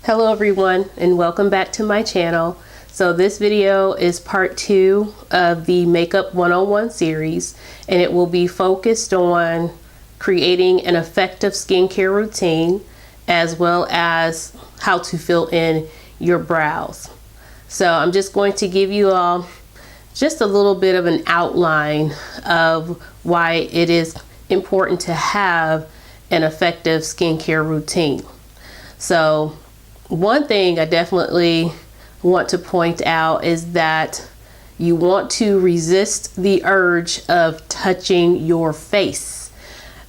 Hello everyone, and welcome back to my channel. So this video is part 2 of the Makeup 101 series, and it will be focused on creating an effective skincare routine as well as how to fill in your brows. So I'm just going to give you all just a little bit of an outline of why it is important to have an effective skincare routine. So one thing I definitely want to point out is that you want to resist the urge of touching your face.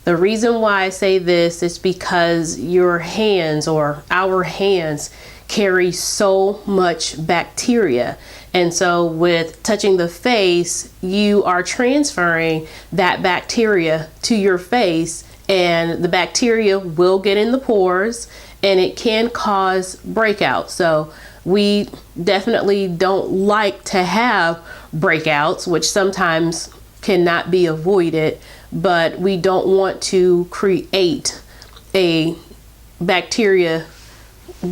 The reason why I say this is because your hands, or our hands, carry so much bacteria. And so with touching the face, you are transferring that bacteria to your face, and the bacteria will get in the pores and it can cause breakouts. So we definitely don't like to have breakouts, which sometimes cannot be avoided, but we don't want to create a bacteria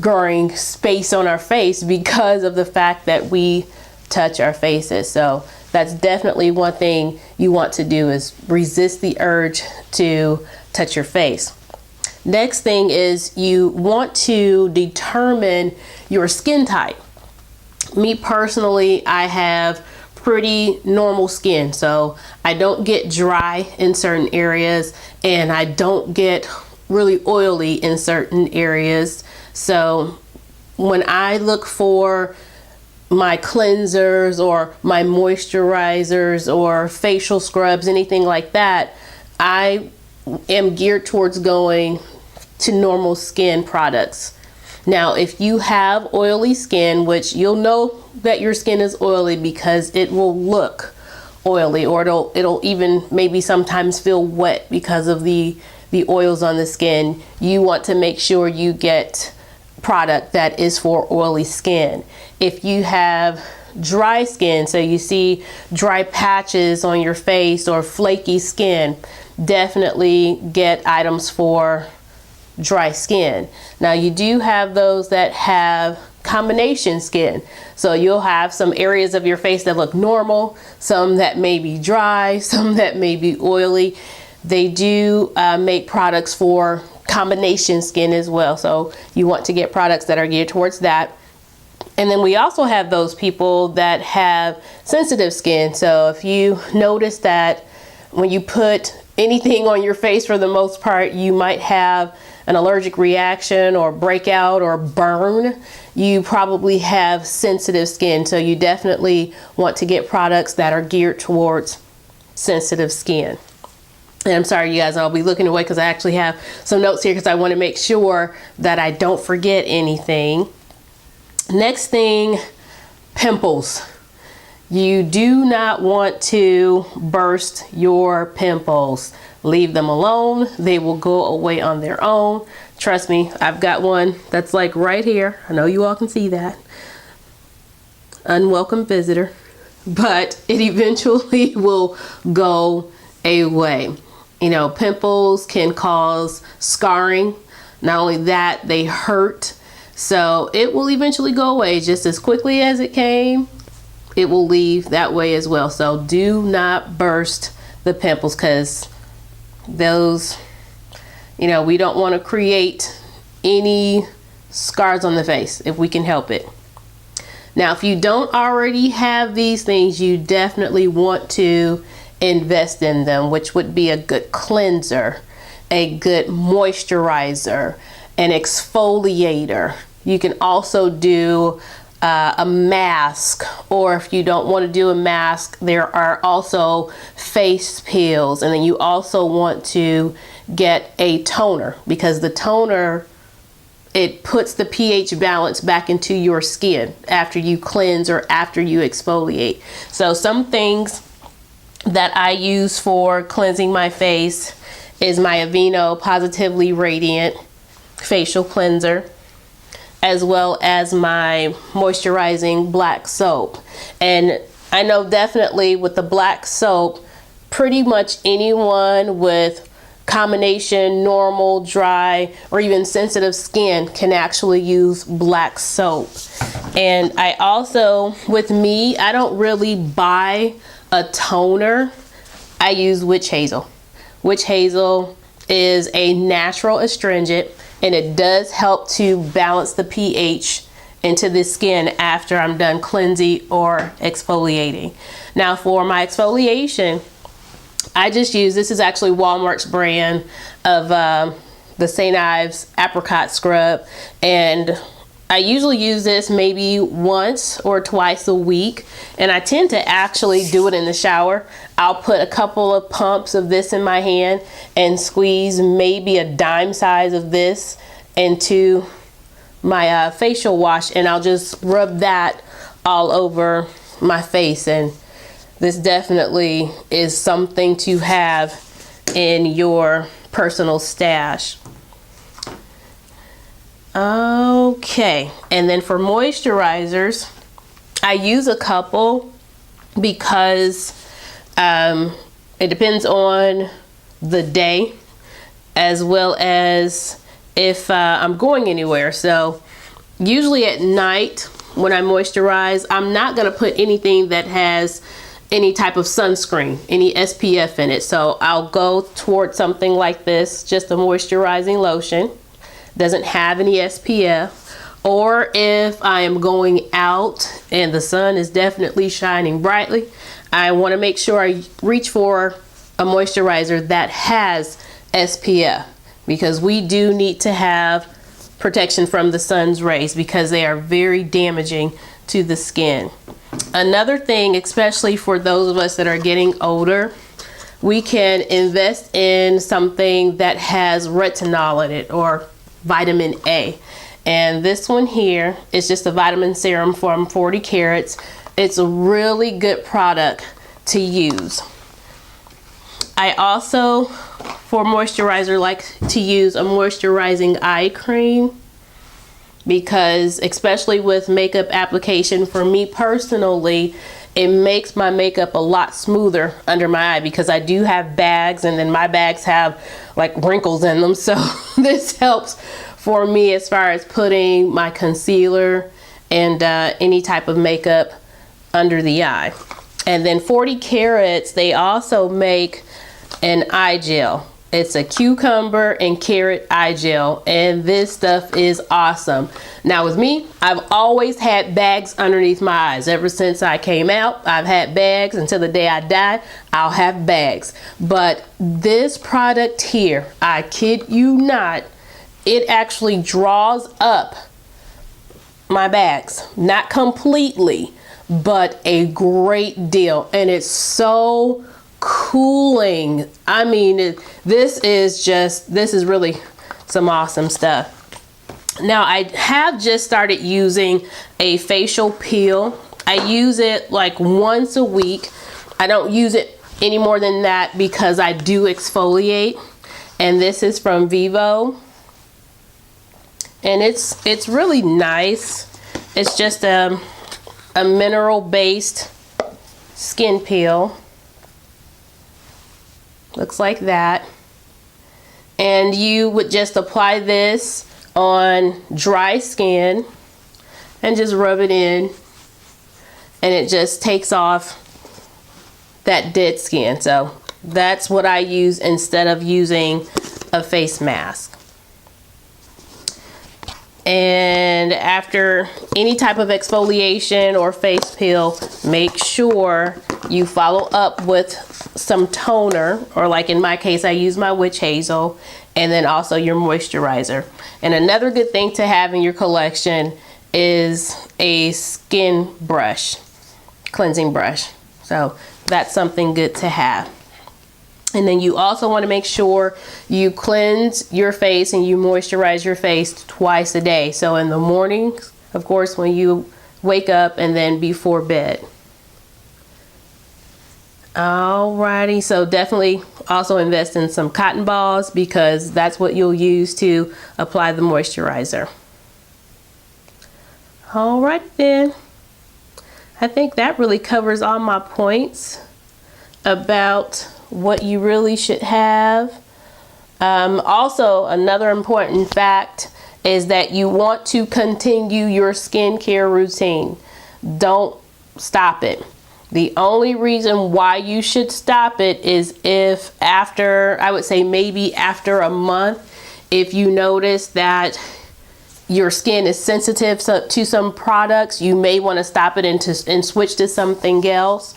growing space on our face because of the fact that we touch our faces. So that's definitely one thing you want to do, is resist the urge to touch your face. Next thing is you want to determine your skin type. Me personally, I have pretty normal skin, so I don't get dry in certain areas and I don't get really oily in certain areas. So when I look for my cleansers or my moisturizers or facial scrubs, anything like that, I am geared towards going to normal skin products. Now, if you have oily skin, which you'll know that your skin is oily because it will look oily, or it'll even maybe sometimes feel wet because of the oils on the skin, you want to make sure you get product that is for oily skin. If you have dry skin, so you see dry patches on your face or flaky skin, definitely get items for dry skin. Now you do have those that have combination skin, so you'll have some areas of your face that look normal, some that may be dry, some that may be oily. They do make products for combination skin as well, so you want to get products that are geared towards that. And then we also have those people that have sensitive skin. So if you notice that when you put anything on your face, for the most part, you might have an allergic reaction or breakout or burn, you probably have sensitive skin. So you definitely want to get products that are geared towards sensitive skin. And I'm sorry, you guys, I'll be looking away because I actually have some notes here because I want to make sure that I don't forget anything. Next thing, pimples. You do not want to burst your pimples. Leave them alone. They will go away on their own. Trust me, I've got one that's like right here. I know you all can see that. Unwelcome visitor. But it eventually will go away. You know, pimples can cause scarring. Not only that, they hurt. So it will eventually go away just as quickly as it came. It will leave that way as well. So do not burst the pimples, because those, you know, we don't want to create any scars on the face if we can help it. Now, if you don't already have these things, you definitely want to invest in them, which would be a good cleanser, a good moisturizer, an exfoliator. You can also do a mask, or if you don't want to do a mask, there are also face peels. And then you also want to get a toner, because the toner, it puts the pH balance back into your skin after you cleanse or after you exfoliate. So some things that I use for cleansing my face is my Aveeno Positively Radiant facial cleanser, as well as my moisturizing black soap. And I know definitely with the black soap, pretty much anyone with combination, normal, dry, or even sensitive skin can actually use black soap. And I also, with me, I don't really buy a toner. I use witch hazel. Witch hazel is a natural astringent, and it does help to balance the pH into the skin after I'm done cleansing or exfoliating. Now for my exfoliation, I just use, this is actually Walmart's brand of the St. Ives apricot scrub, and I usually use this maybe once or twice a week, and I tend to actually do it in the shower. I'll put a couple of pumps of this in my hand and squeeze maybe a dime size of this into my facial wash, and I'll just rub that all over my face. And this definitely is something to have in your personal stash. Okay, and then for moisturizers, I use a couple because it depends on the day as well as if I'm going anywhere. So usually at night when I moisturize, I'm not going to put anything that has any type of sunscreen, any SPF in it. So I'll go towards something like this, just a moisturizing lotion. Doesn't have any SPF. Or if I am going out and the sun is definitely shining brightly, I want to make sure I reach for a moisturizer that has SPF, because we do need to have protection from the sun's rays because they are very damaging to the skin. Another thing, especially for those of us that are getting older, we can invest in something that has retinol in it or vitamin A. And this one here is just a vitamin serum from 40 carats. It's a really good product to use. I also, for moisturizer, like to use a moisturizing eye cream, because especially with makeup application, for me personally, it makes my makeup a lot smoother under my eye, because I do have bags, and then my bags have like wrinkles in them. So this helps for me as far as putting my concealer and any type of makeup under the eye. And then 40 carats, they also make an eye gel. It's a cucumber and carrot eye gel, and this stuff is awesome. Now with me, I've always had bags underneath my eyes. Ever since I came out, I've had bags. Until the day I die, I'll have bags. But this product here, I kid you not, it actually draws up my bags. Not completely, but a great deal. And it's so cooling. I mean, this is really some awesome stuff. Now I have just started using a facial peel. I use it like once a week. I don't use it any more than that because I do exfoliate. And this is from Vivo. And it's really nice. It's just a mineral based skin peel. Looks like that. And you would just apply this on dry skin and just rub it in, and it just takes off that dead skin. So that's what I use instead of using a face mask. And after any type of exfoliation or face peel, make sure you follow up with some toner, or like in my case, I use my witch hazel, and then also your moisturizer. And another good thing to have in your collection is a skin brush, cleansing brush. So that's something good to have. And then you also want to make sure you cleanse your face and you moisturize your face twice a day. So in the morning, of course, when you wake up, and then before bed. Alrighty, so definitely also invest in some cotton balls, because that's what you'll use to apply the moisturizer. Alright then, I think that really covers all my points about what you really should have Also, another important fact is that you want to continue your skincare routine. Don't stop it. The only reason why you should stop it is if after, I would say maybe after a month, if you notice that your skin is sensitive to some products, you may want to stop it and switch to something else.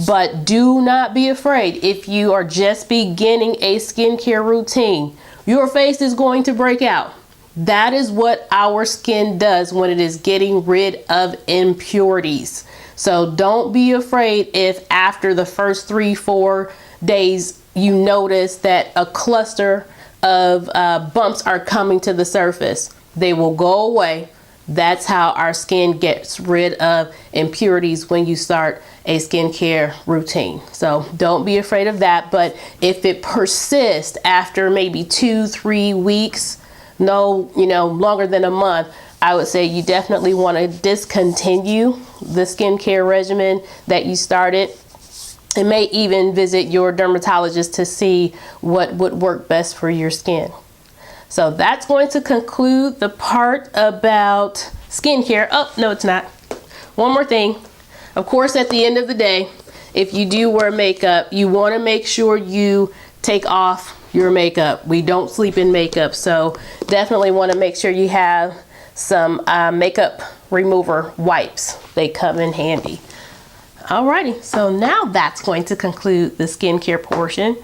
But do not be afraid. If you are just beginning a skincare routine, your face is going to break out. That is what our skin does when it is getting rid of impurities. So don't be afraid if after the first 3-4 days you notice that a cluster of bumps are coming to the surface. They will go away. That's how our skin gets rid of impurities when you start a skincare routine. So don't be afraid of that. But if it persists after maybe 2-3 weeks, longer than a month, I would say you definitely want to discontinue the skincare regimen that you started. And may even visit your dermatologist to see what would work best for your skin. So that's going to conclude the part about skincare. Oh, no, it's not. One more thing. Of course, at the end of the day, if you do wear makeup, you want to make sure you take off your makeup. We don't sleep in makeup, so definitely want to make sure you have some makeup remover wipes. They come in handy. Alrighty, so now that's going to conclude the skincare portion.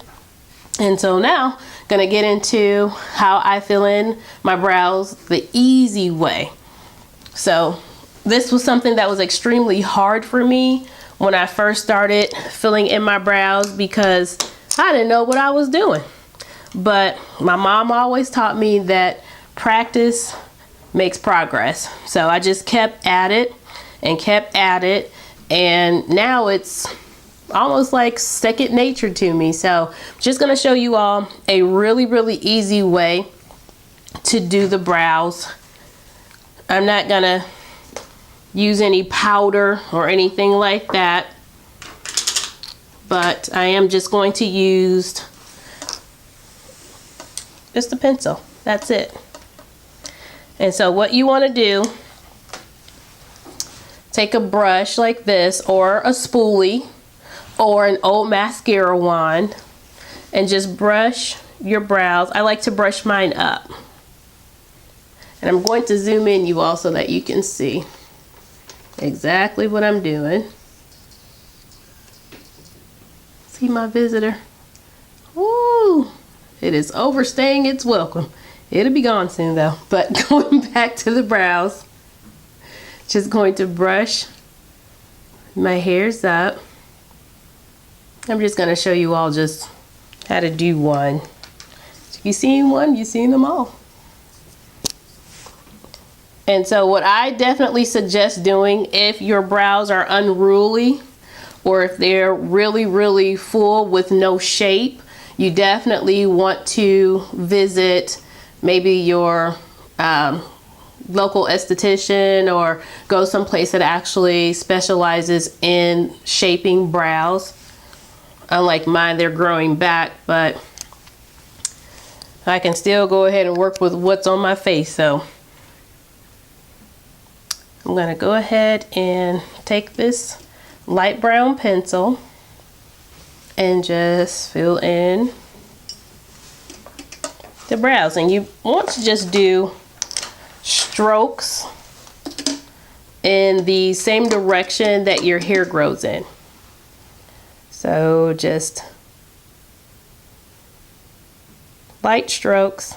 And so now gonna get into how I fill in my brows the easy way. So this was something that was extremely hard for me when I first started filling in my brows because I didn't know what I was doing. But my mom always taught me that practice makes progress. So I just kept at it and kept at it, and now it's almost like second nature to me. So I'm just going to show you all a really easy way to do the brows. I'm not going to use any powder or anything like that, but I am just going to use just a pencil. That's it. And so what you want to do, take a brush like this or a spoolie or an old mascara wand and just brush your brows. I like to brush mine up. And I'm going to zoom in you all so that you can see exactly what I'm doing. See my visitor? Woo! It is overstaying its welcome. It'll be gone soon though. But going back to the brows, just going to brush my hairs up. I'm just going to show you all just how to do one. You seen one, you seen them all. And so what I definitely suggest doing if your brows are unruly or if they're really full with no shape, you definitely want to visit maybe your local esthetician or go someplace that actually specializes in shaping brows. Unlike mine, they're growing back, but I can still go ahead and work with what's on my face. So I'm going to go ahead and take this light brown pencil and just fill in the brows. And you want to just do strokes in the same direction that your hair grows in. So just light strokes.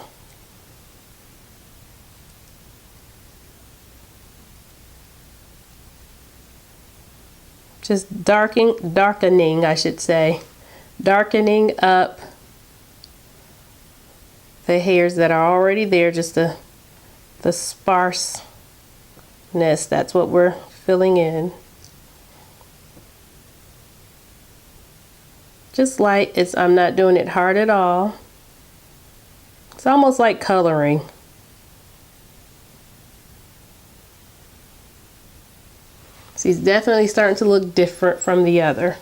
Just darkening, I should say. Darkening up the hairs that are already there, just the sparseness. That's what we're filling in. Just light. I'm not doing it hard at all. It's almost like coloring. See, it's definitely starting to look different from the other.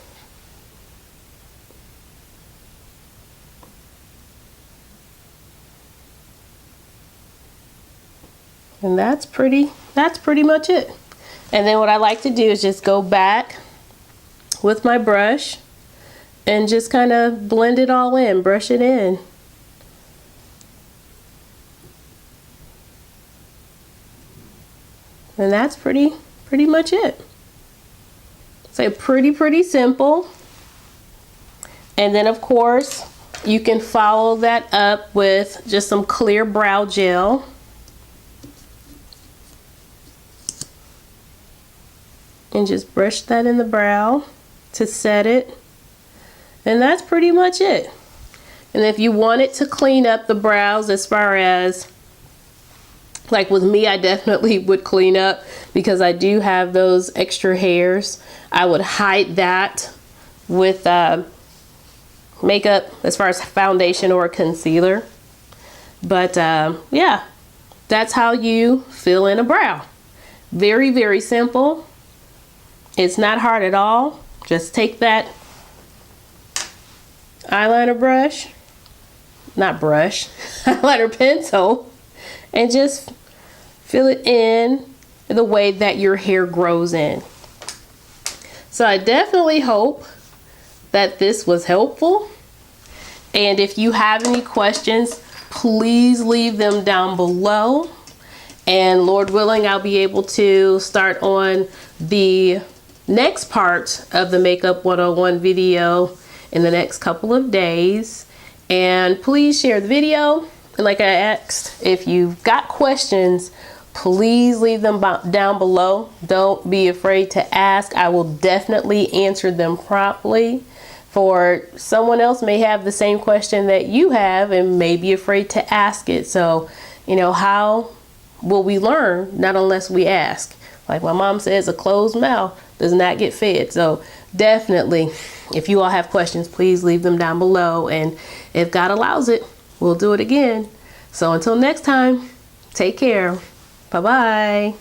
And that's pretty much it. And then what I like to do is just go back with my brush and just kind of blend it all in, brush it in. And that's pretty much it. So pretty simple. And then of course, you can follow that up with just some clear brow gel. And just brush that in the brow to set it. And that's pretty much it. And if you wanted to clean up the brows, as far as, like with me, I definitely would clean up because I do have those extra hairs. I would hide that with makeup, as far as foundation or concealer. But yeah, that's how you fill in a brow. Very simple. It's not hard at all. Just take that eyeliner brush, not brush, eyeliner pencil, and just fill it in the way that your hair grows in. So I definitely hope that this was helpful. And if you have any questions, please leave them down below. And Lord willing, I'll be able to start on the next part of the Makeup 101 video in the next couple of days. And please share the video. And like I asked, if you've got questions, please leave them down below. Don't be afraid to ask. I will definitely answer them promptly. For someone else may have the same question that you have and may be afraid to ask it. So, you know, how will we learn? Not unless we ask. Like my mom says, a closed mouth does not get fed. So definitely, if you all have questions, please leave them down below. And if God allows it, we'll do it again. So until next time, take care. Bye-bye.